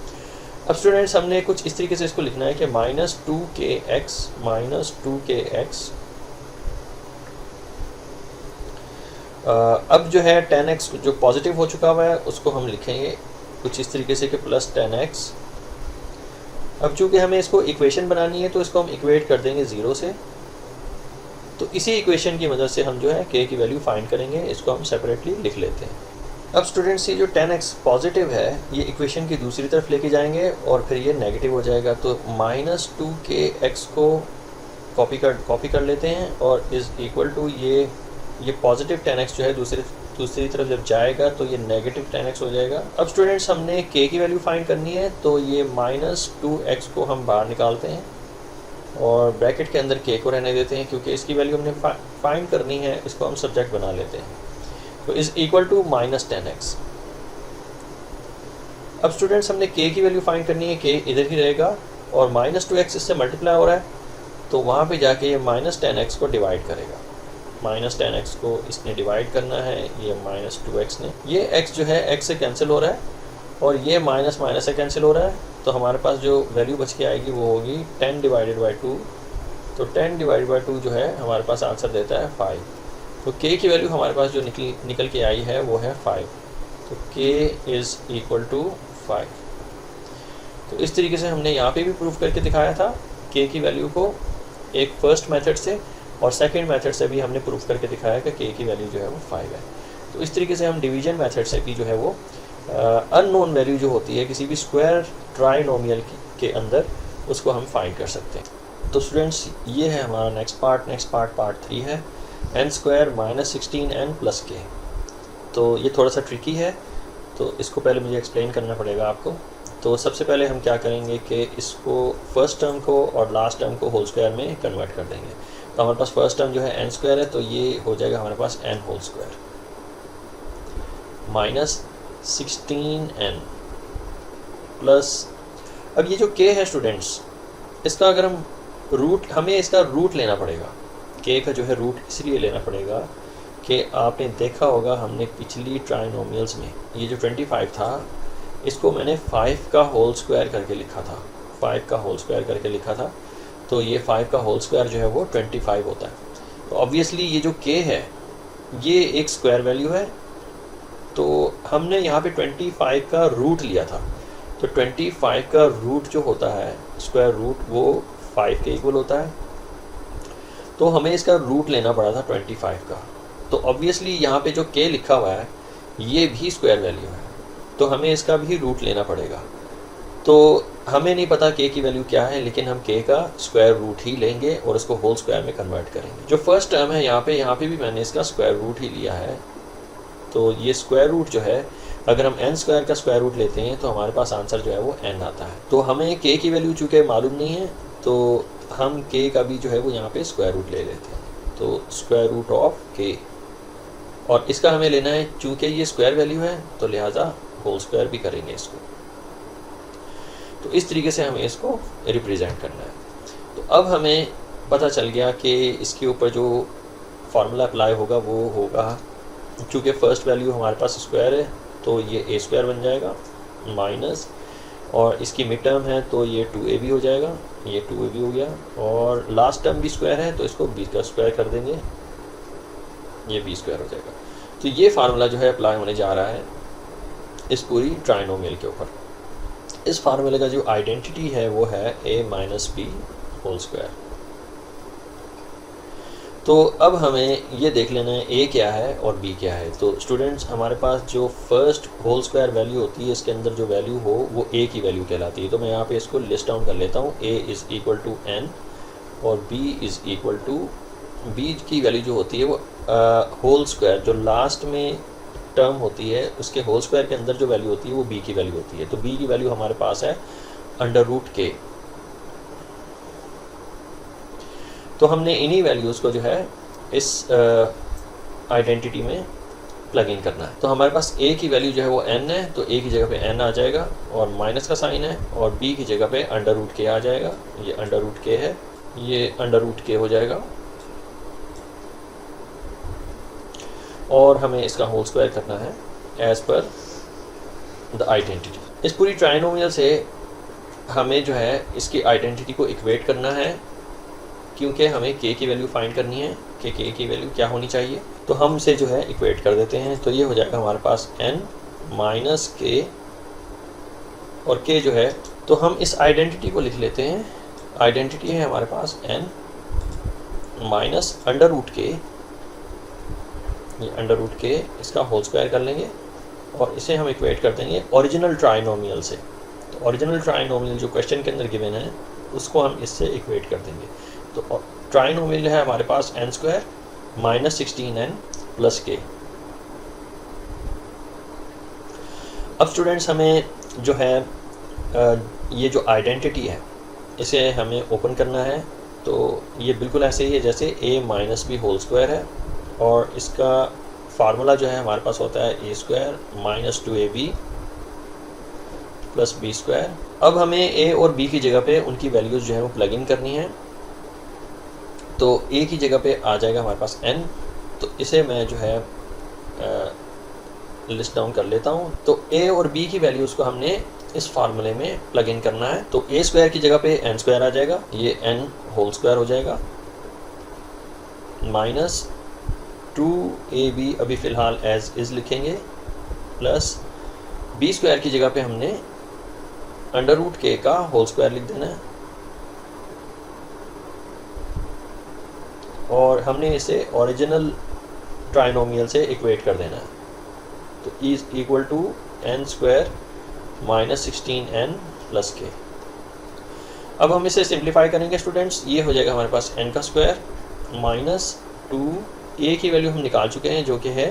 A: अब स्टूडेंट्स हमने कुछ इस तरीके से इसको लिखना है कि -2kx अब जो है 10x जो पॉजिटिव हो चुका हुआ है उसको हम लिखेंगे कुछ इस तरीके से कि +10x। अब चूँकि हमें इसको इक्वेशन बनानी है तो इसको हम इक्वेट कर देंगे 0 से, तो इसी इक्वेशन की मदद से हम जो है k की वैल्यू फाइंड करेंगे। इसको हम सेपरेटली लिख लेते हैं। अब स्टूडेंट्स ये जो 10x पॉजिटिव है ये इक्वेशन की दूसरी तरफ लेके जाएंगे और फिर ये नेगेटिव हो जाएगा, तो -2kx को कॉपी कर लेते हैं और इज़ इक्वल टू ये पॉजिटिव 10x जो है दूसरी तरफ जब जाएगा तो ये नेगेटिव 10x हो जाएगा। अब स्टूडेंट्स हमने k की वैल्यू फाइंड करनी है, तो ये -2x को हम बाहर निकालते हैं और ब्रैकेट के अंदर k को रहने देते हैं, क्योंकि इसकी वैल्यू हमने फाइंड करनी है। इसको हम सब्जेक्ट बना लेते हैं, तो इज़ इक्वल टू -10x। अब स्टूडेंट्स हमने k की वैल्यू फाइंड करनी है, k इधर ही रहेगा और -2x इससे मल्टीप्लाई हो रहा है, तो वहाँ पे जाके ये -10x को डिवाइड करेगा। -10x को इसने डिवाइड करना है, ये -2x ने, ये x जो है x से कैंसिल हो रहा है और ये माइनस से कैंसिल हो रहा है, तो हमारे पास जो वैल्यू बच के आएगी वो होगी 10 डिवाइडेड बाई 2। तो 10 डिवाइडेड बाई 2 जो है हमारे पास आंसर देता है 5। तो k की वैल्यू हमारे पास जो निकल के आई है वो है 5। तो k इज़ इक्वल टू 5। तो इस तरीके से हमने यहाँ पे भी प्रूफ करके दिखाया था k की वैल्यू को, एक फर्स्ट मेथड से और सेकंड मेथड से भी हमने प्रूफ करके दिखाया कि k की वैल्यू जो है वो 5 है। तो इस तरीके से हम डिवीजन मेथड से भी जो है वो अननोन वैल्यू जो होती है किसी भी स्क्वायर ट्राइनोमियल के अंदर, उसको हम फाइंड कर सकते हैं। तो स्टूडेंट्स ये है हमारा नेक्स्ट पार्ट पार्ट 3 है, n² -16n + k। तो ये थोड़ा सा ट्रिकी है, तो इसको पहले मुझे एक्सप्लेन करना पड़ेगा आपको। तो सबसे पहले हम क्या करेंगे कि इसको फर्स्ट टर्म को और लास्ट टर्म को होल स्क्वायर में कन्वर्ट कर देंगे। तो हमारे पास फर्स्ट टर्म जो है n² है, तो ये हो जाएगा हमारे पास n² -16n प्लस, अब ये जो k है स्टूडेंट्स, इसका अगर हम हमें इसका रूट लेना पड़ेगा। k का जो है रूट इसलिए लेना पड़ेगा कि आपने देखा होगा हमने पिछली ट्राइनोमियल्स में ये जो 25 था इसको मैंने 5 का होल स्क्वायर करके लिखा था, 5 का होल स्क्वायर करके लिखा था। तो ये 5 का होल स्क्वायर जो है वो 25 होता है। तो ऑब्वियसली ये जो k है ये एक स्क्वायर वैल्यू है, तो हमने यहाँ पे 25 का रूट लिया था। तो 25 का रूट जो होता है स्क्वायर रूट वो 5 के इक्वल होता है, तो हमें इसका रूट लेना पड़ा था 25 का। तो ऑब्वियसली यहाँ पे जो k लिखा हुआ है ये भी स्क्वायर वैल्यू है, तो हमें इसका भी रूट लेना पड़ेगा। तो हमें नहीं पता k की वैल्यू क्या है, लेकिन हम k का स्क्वायर रूट ही लेंगे और इसको होल स्क्वायर में कन्वर्ट करेंगे। जो फर्स्ट टर्म है यहाँ पे भी मैंने इसका स्क्वायर रूट ही लिया है। तो ये स्क्वायर रूट जो है, अगर हम n² का स्क्वायर रूट लेते हैं तो हमारे पास आंसर जो है वो n आता है। तो हमें k की वैल्यू चूँकि मालूम नहीं है, तो हम k का भी जो है वो यहाँ पे स्क्वायर रूट ले लेते हैं। तो स्क्वायर रूट ऑफ k, और इसका हमें लेना है, चूँकि ये स्क्वायर वैल्यू है तो लिहाजा होल स्क्वायर भी करेंगे इसको। तो इस तरीके से हमें इसको रिप्रेजेंट करना है। तो अब हमें पता चल गया कि इसके ऊपर जो फार्मूला अप्लाई होगा वो होगा, चूँकि फ़र्स्ट वैल्यू हमारे पास स्क्वायर है तो ये a² बन जाएगा माइनस, और इसकी मिड टर्म है तो ये 2ab हो जाएगा, ये 2ab हो गया, और लास्ट टर्म भी स्क्वायर है तो इसको b का स्क्वायर कर देंगे, ये b² हो जाएगा। तो ये फार्मूला जो है अप्लाई होने जा रहा है इस पूरी ट्राइनोमियल के ऊपर। इस फार्मूले का जो आइडेंटिटी है वो है a - b होल स्क्वायर। तो अब हमें ये देख लेना है a क्या है और b क्या है। तो स्टूडेंट्स हमारे पास जो फर्स्ट होल स्क्वायर वैल्यू होती है इसके अंदर जो वैल्यू हो वो a की वैल्यू कहलाती है। तो मैं यहाँ पे इसको लिस्ट डाउन कर लेता हूँ। a is equal to n और b is equal to, b की वैल्यू जो होती है वो होल स्क्वायर जो लास्ट में टर्म होती है उसके होल स्क्वायर के अंदर जो वैल्यू होती है वो b की वैल्यू होती है। तो b की वैल्यू हमारे पास है √k। तो हमने इन्हीं वैल्यूज़ को जो है इस आइडेंटिटी में प्लग इन करना है। तो हमारे पास a की वैल्यू जो है वो n है, तो a की जगह पे n आ जाएगा और माइनस का साइन है, और b की जगह पे अंडर रूट k आ जाएगा। ये अंडर रूट k है, ये अंडर रूट k हो जाएगा, और हमें इसका होल स्क्वायर करना है एज पर द आइडेंटिटी। इस पूरी ट्राइनोमियल से हमें जो है इसकी आइडेंटिटी को इक्वेट करना है, क्योंकि हमें k की वैल्यू फाइंड करनी है कि k की वैल्यू क्या होनी चाहिए। तो हम इसे जो है इक्वेट कर देते हैं, तो ये हो जाएगा हमारे पास n माइनस k, और k जो है, तो हम इस आइडेंटिटी को लिख लेते हैं। आइडेंटिटी है हमारे पास n minus under root k, ये अंडर रूट k, इसका होल स्क्वायर कर लेंगे और इसे हम इक्वेट कर देंगे ओरिजिनल ट्राइनोमियल से। तो ओरिजिनल ट्राइनोमियल जो क्वेश्चन के अंदर गिवन है उसको हम इससे इक्वेट कर देंगे। तो ट्राइनोमियल है हमारे पास n square minus 16n plus k। अब स्टूडेंट्स हमें जो है ये जो आइडेंटिटी है इसे हमें ओपन करना है। तो ये बिल्कुल ऐसे ही है जैसे a minus b whole square है, और इसका फार्मूला जो है हमारे पास होता है a square minus 2ab plus B square. अब हमें a और b की जगह पे उनकी वैल्यूज़ जो है वो प्लग इन करनी है। तो a की जगह पे आ जाएगा हमारे पास n, तो इसे मैं जो है लिस्ट डाउन कर लेता हूँ। तो a और b की वैल्यूज़ को हमने इस फार्मूले में प्लग इन करना है। तो a स्क्वायर की जगह पे n स्क्वायर आ जाएगा, ये n होल स्क्वायर हो जाएगा, माइनस 2ab अभी फ़िलहाल एज इज़ लिखेंगे, प्लस b स्क्वायर की जगह पे हमने अंडर रूट k का होल स्क्वायर लिख देना है, और हमने इसे ओरिजिनल ट्राइनोमियल से इक्वेट कर देना है। तो is equal to n square minus 16n plus k। अब हम इसे सिंप्लीफाई करेंगे स्टूडेंट्स, ये हो जाएगा हमारे पास n का स्क्वायर माइनस 2, a की वैल्यू हम निकाल चुके हैं जो कि है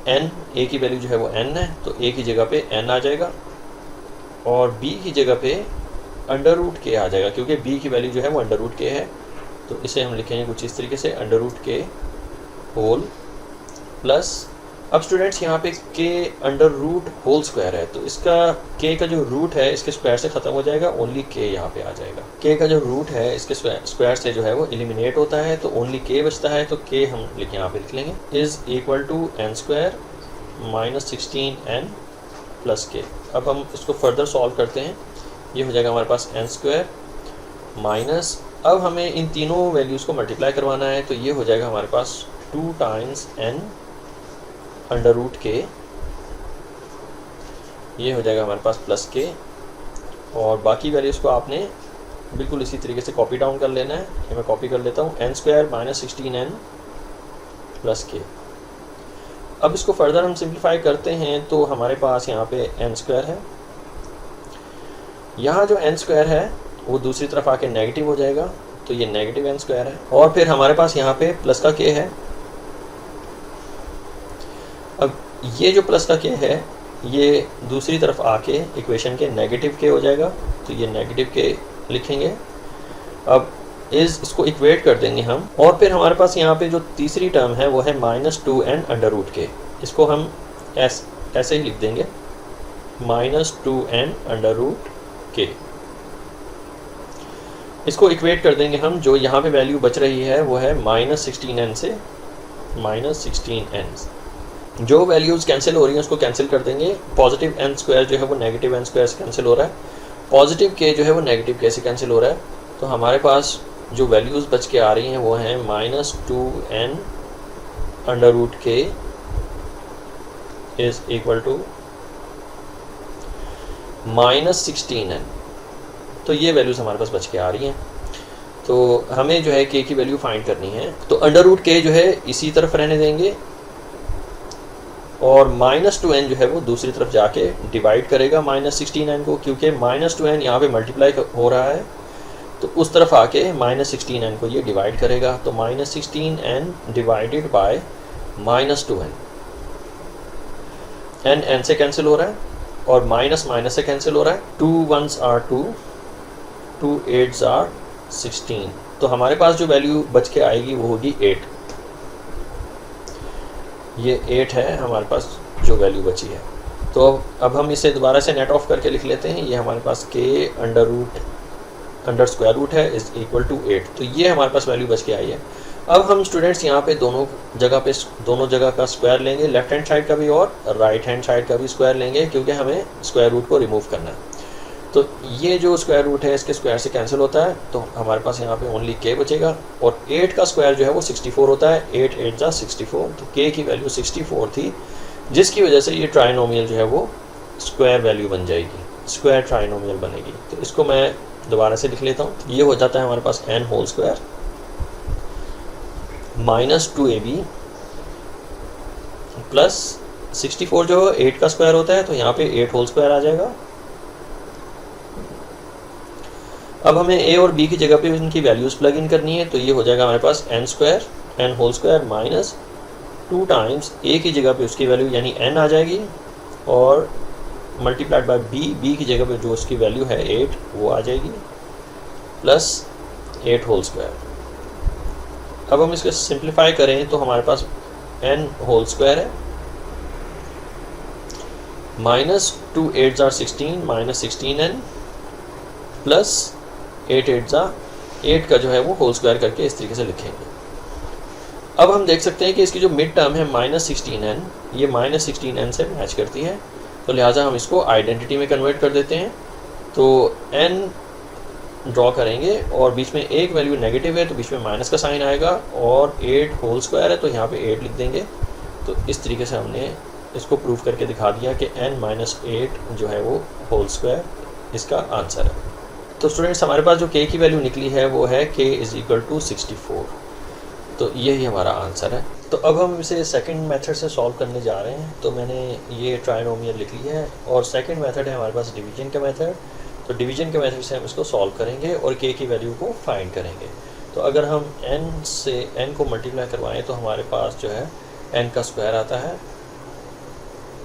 A: n, a की वैल्यू जो है वो n है, तो a की जगह पे n आ जाएगा, और b की जगह पे अंडर रूट k आ जाएगा, क्योंकि b की वैल्यू जो है वो अंडर रूट k है। तो इसे हम लिखेंगे कुछ इस तरीके से, under root k whole plus, अब स्टूडेंट्स यहाँ पे k under root whole square है, तो इसका k का जो रूट है इसके स्क्वायर से ख़त्म हो जाएगा, ओनली k यहाँ पे आ जाएगा। k का जो रूट है इसके स्क्वायर से जो है वो एलिमिनेट होता है, तो ओनली k बचता है, तो k हम यहाँ पे लिख लेंगे is equal to n square minus 16n plus k। अब हम इसको फर्दर सॉल्व करते हैं, ये हो जाएगा हमारे पास n स्क्वायर माइनस, अब हमें इन तीनों वैल्यूज़ को मल्टीप्लाई करवाना है, तो ये हो जाएगा हमारे पास 2 times n under root k, ये हो जाएगा हमारे पास प्लस k, और बाकी वैल्यूज़ को आपने बिल्कुल इसी तरीके से कॉपी डाउन कर लेना है। ये मैं कॉपी कर लेता हूँ, n square minus 16n plus k। अब इसको फर्दर हम सिंप्लीफाई करते हैं, तो हमारे पास यहाँ पे n स्क्वायर है, यहाँ जो n स्क्वायर है वो दूसरी तरफ आके नेगेटिव हो जाएगा, तो ये नेगेटिव n स्क्वायर है, और फिर हमारे पास यहाँ पे प्लस का k है। अब ये जो प्लस का k है ये दूसरी तरफ आके इक्वेशन के नेगेटिव k हो जाएगा, तो ये नेगेटिव k लिखेंगे। अब इसको इक्वेट कर देंगे हम, और फिर हमारे पास यहाँ पे जो तीसरी टर्म है वो है minus 2n under root k, इसको हम ऐसे ही लिख देंगे minus 2n under root k। इसको इक्वेट कर देंगे हम, जो यहाँ पे वैल्यू बच रही है वो है माइनस 16n से माइनस 16n। जो वैल्यूज़ कैंसिल हो रही हैं उसको कैंसिल कर देंगे। पॉजिटिव n स्क्वायर जो है वो नेगेटिव n स्क्वायर से कैंसिल हो रहा है, पॉजिटिव k जो है वो नेगेटिव k से कैंसिल हो रहा है। तो हमारे पास जो वैल्यूज़ बच के आ रही हैं वो हैं minus 2n under root k is equal to minus 16n। तो ये वैल्यूज़ हमारे पास बच के आ रही हैं। तो हमें जो है k की वैल्यू फाइंड करनी है, तो अंडर रूट k जो है इसी तरफ रहने देंगे, और माइनस 2n जो है वो दूसरी तरफ जाके डिवाइड करेगा माइनस 16n को, क्योंकि माइनस 2n यहाँ पे मल्टीप्लाई हो रहा है, तो उस तरफ आके माइनस 16n को ये डिवाइड करेगा। तो minus 16n divided by minus 2n, n से कैंसिल हो रहा है और माइनस माइनस से कैंसिल हो रहा है, 2 1s are 2, 2 8s are 16। तो हमारे पास जो वैल्यू बच के आएगी वो होगी 8। ये 8 है हमारे पास जो वैल्यू बची है। तो अब हम इसे दोबारा से नेट ऑफ करके लिख लेते हैं। ये हमारे पास k अंडर स्क्वायर रूट है इज इक्वल टू 8। तो ये हमारे पास वैल्यू बच के आई है। अब हम स्टूडेंट्स यहाँ पे दोनों जगह का स्क्वायर लेंगे, लेफ्ट हैंड साइड का भी और राइट हैंड साइड का भी स्क्वायर लेंगे, क्योंकि हमें स्क्वायर रूट को रिमूव करना है। तो ये जो स्क्वायर रूट है इसके स्क्वायर से कैंसिल होता है, तो हमारे पास यहाँ पे ओनली k बचेगा। और 8 का स्क्वायर जो है वो 64 होता है, 8 8 जा 64। तो k की वैल्यू 64 थी, जिसकी वजह से ये ट्राइनोमियल जो है वो स्क्वायर वैल्यू बन जाएगी, स्क्वायर ट्राइनोमियल बनेगी। तो इसको मैं दोबारा से लिख लेता हूँ। ये हो जाता है हमारे पास n whole square minus 2ab plus 64 जो 8 का स्क्वायर होता है, तो यहाँ पे 8 होल स्क्वायर आ जाएगा। अब हमें a और b की जगह पे इनकी वैल्यूज प्लग इन करनी है, तो ये हो जाएगा हमारे पास n whole square minus 2 times a की जगह पे उसकी वैल्यू यानी n आ जाएगी, और मल्टीप्लाइड बाय b की जगह पे जो उसकी वैल्यू है 8 वो आ जाएगी, प्लस 8 होल स्क्वायर। अब हम इसको सिंप्लीफाई करें तो हमारे पास n होल स्क्वायर है minus 2 8 jar 16 minus 16n plus 8 8 jar 8 का जो है वो होल स्क्वायर करके इस तरीके से लिखेंगे। अब हम देख सकते हैं कि इसकी जो मिड टर्म है माइनस 16n, ये माइनस 16n से मैच करती है, तो लिहाजा हम इसको आइडेंटिटी में कन्वर्ट कर देते हैं। तो n ड्रॉ करेंगे और बीच में एक वैल्यू नेगेटिव है तो बीच में माइनस का साइन आएगा, और 8 होल स्क्वायर है तो यहाँ पे 8 लिख देंगे। तो इस तरीके से हमने इसको प्रूव करके दिखा दिया कि n माइनस 8 जो है वो होल स्क्वायर इसका आंसर है। तो स्टूडेंट्स हमारे पास जो k की वैल्यू निकली है वो है k इज़ इक्वल टू 64। तो यही हमारा आंसर है। तो अब हम इसे सेकंड मेथड से सॉल्व करने जा रहे हैं। तो मैंने ये ट्राइनोमियल लिख ली है, और सेकंड मेथड है हमारे पास डिवीजन का मेथड। तो डिवीजन के मेथड से हम इसको सॉल्व करेंगे और k की वैल्यू को फाइंड करेंगे। तो अगर हम n से n को मल्टीप्लाई करवाएं तो हमारे पास जो है n का स्क्वायर आता है,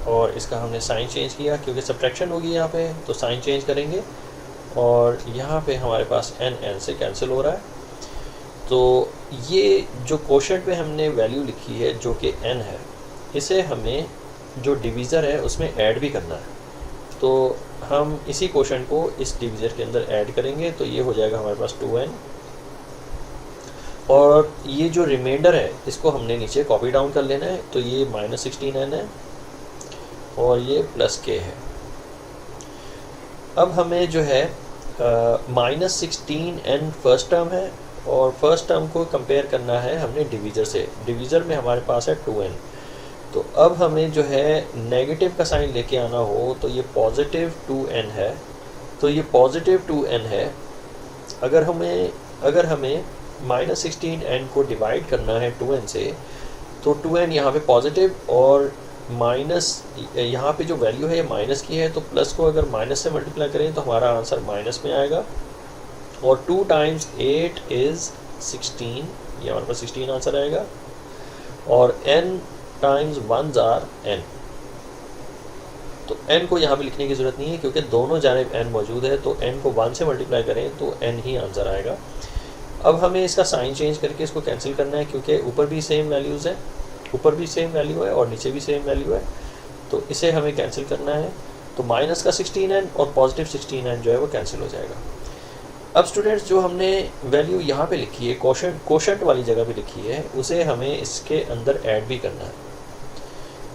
A: और इसका हमने साइन चेंज किया क्योंकि सब्ट्रैक्शन होगी यहाँ पे, तो साइन चेंज करेंगे, और यहाँ पे हमारे पास n से कैंसिल हो रहा है। तो ये जो कोशेंट पे हमने वैल्यू लिखी है जो कि n है, इसे हमें जो डिवीज़र है उसमें ऐड भी करना है। तो हम इसी कोशेंट को इस डिवीज़र के अंदर ऐड करेंगे, तो ये हो जाएगा हमारे पास 2n, और ये जो रिमाइंडर है इसको हमने नीचे कॉपी डाउन कर लेना है। तो ये माइनस 16n है और ये प्लस k है। अब हमें जो है माइनस 16n फर्स्ट टर्म है, और फर्स्ट टर्म को कंपेयर करना है हमने डिवीज़र से। डिवीज़र में हमारे पास है 2n। तो अब हमें जो है नेगेटिव का साइन लेके आना हो, तो ये पॉजिटिव 2n है, तो ये पॉजिटिव 2n है। अगर हमें माइनस 16n को डिवाइड करना है 2n से, तो 2n यहाँ पे पॉजिटिव, और माइनस यहाँ पे जो वैल्यू है ये माइनस की है, तो प्लस को अगर माइनस से मल्टीप्लाई करें तो हमारा आंसर माइनस में आएगा। और 2 टाइम्स 8 इज़ 16, ये हमारे पास 16 आंसर आएगा। और n टाइम्स 1 आर n, तो n को यहाँ पे लिखने की ज़रूरत नहीं है क्योंकि दोनों जानिब n मौजूद है, तो n को 1 से मल्टीप्लाई करें तो n ही आंसर आएगा। अब हमें इसका साइन चेंज करके इसको कैंसिल करना है, क्योंकि ऊपर भी सेम वैल्यूज़ है, ऊपर भी सेम वैल्यू है और नीचे भी सेम वैल्यू है, तो इसे हमें कैंसिल करना है। तो माइनस का 16n और पॉजिटिव 16n जो है वो कैंसिल हो जाएगा। अब स्टूडेंट्स जो हमने वैल्यू यहाँ पे लिखी है, कोशेंट वाली जगह पे लिखी है, उसे हमें इसके अंदर ऐड भी करना है।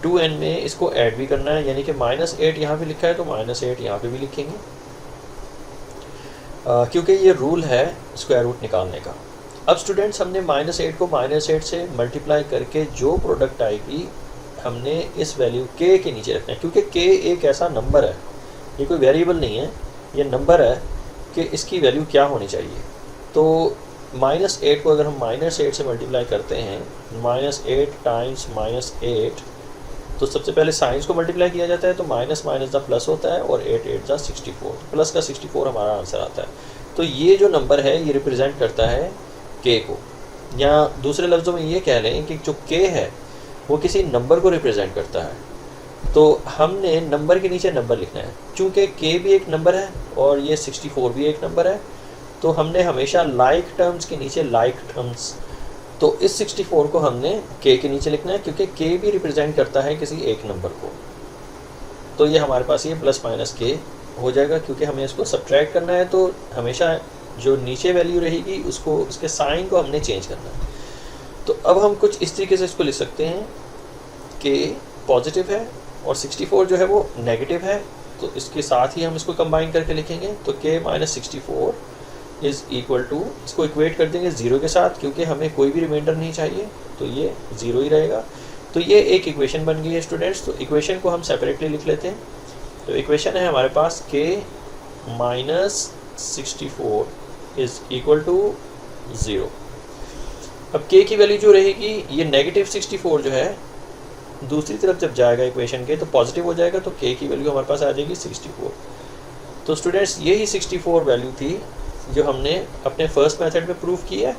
A: 2n में इसको ऐड भी करना है, यानी कि माइनस 8 यहाँ पे लिखा है तो माइनस 8 यहाँ पे भी लिखेंगे, क्योंकि ये रूल है स्क्वायर रूट निकालने का। अब स्टूडेंट्स हमने माइनस 8 को माइनस 8 से मल्टीप्लाई करके जो प्रोडक्ट आएगी हमने इस वैल्यू k के नीचे रखना है, क्योंकि k एक ऐसा नंबर है, ये कोई वेरिएबल नहीं है, ये नंबर है कि इसकी वैल्यू क्या होनी चाहिए। तो माइनस 8 को अगर हम माइनस 8 से मल्टीप्लाई करते हैं, माइनस 8 टाइम्स माइनस 8, तो सबसे पहले साइंस को मल्टीप्लाई किया जाता है, तो माइनस माइनस का प्लस होता है, और 8 8 जा 64, प्लस का 64 हमारा आंसर आता है। तो ये जो नंबर है ये रिप्रेजेंट करता है k को, या दूसरे लफ्ज़ों में ये कह लें कि जो k है वो किसी नंबर को रिप्रेजेंट करता है। तो हमने नंबर के नीचे नंबर लिखना है, चूँकि k भी एक नंबर है और ये 64 भी एक नंबर है, तो हमने हमेशा लाइक टर्म्स के नीचे लाइक टर्म्स तो इस 64 को हमने k के नीचे लिखना है, क्योंकि k भी रिप्रेजेंट करता है किसी एक नंबर को। तो ये हमारे पास ये प्लस माइनस k हो जाएगा, क्योंकि हमें इसको सब्ट्रैक्ट करना है, तो हमेशा जो नीचे वैल्यू रहेगी उसको, उसके साइन को हमने चेंज करना है। तो अब हम कुछ इस तरीके से इसको लिख सकते हैं, k पॉजिटिव है और 64 जो है वो नेगेटिव है, तो इसके साथ ही हम इसको कंबाइन करके लिखेंगे। तो k minus 64 is equal to, इसको इक्वेट कर देंगे 0 के साथ, क्योंकि हमें कोई भी रिमाइंडर नहीं चाहिए, तो ये 0 ही रहेगा। तो ये एक इक्वेशन बन गई है स्टूडेंट्स। तो इक्वेशन को हम सेपरेटली लिख लेते हैं। तो इक्वेशन है हमारे पास k minus 64 is equal to 0। अब k की वैल्यू जो रहेगी, ये नेगेटिव 64 जो है दूसरी तरफ जब जाएगा इक्वेशन के, तो पॉजिटिव हो जाएगा, तो k की वैल्यू हमारे पास आ जाएगी 64। तो स्टूडेंट्स यही 64 वैल्यू थी जो हमने अपने फर्स्ट मेथड में प्रूव की है,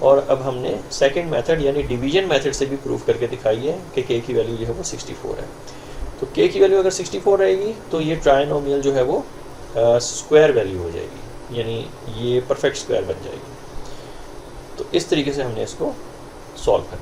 A: और अब हमने सेकंड मेथड यानी डिवीजन मेथड से भी प्रूव करके दिखाई है कि k की वैल्यू जो है वो 64 है। तो k की वैल्यू अगर 64 रहेगी तो ये ट्राइनोमियल जो है वो स्क्वायर वैल्यू हो जाएगी, यानी ये परफेक्ट स्क्वायर बन जाएगी। तो इस तरीके से हमने इसको सॉल्व करना।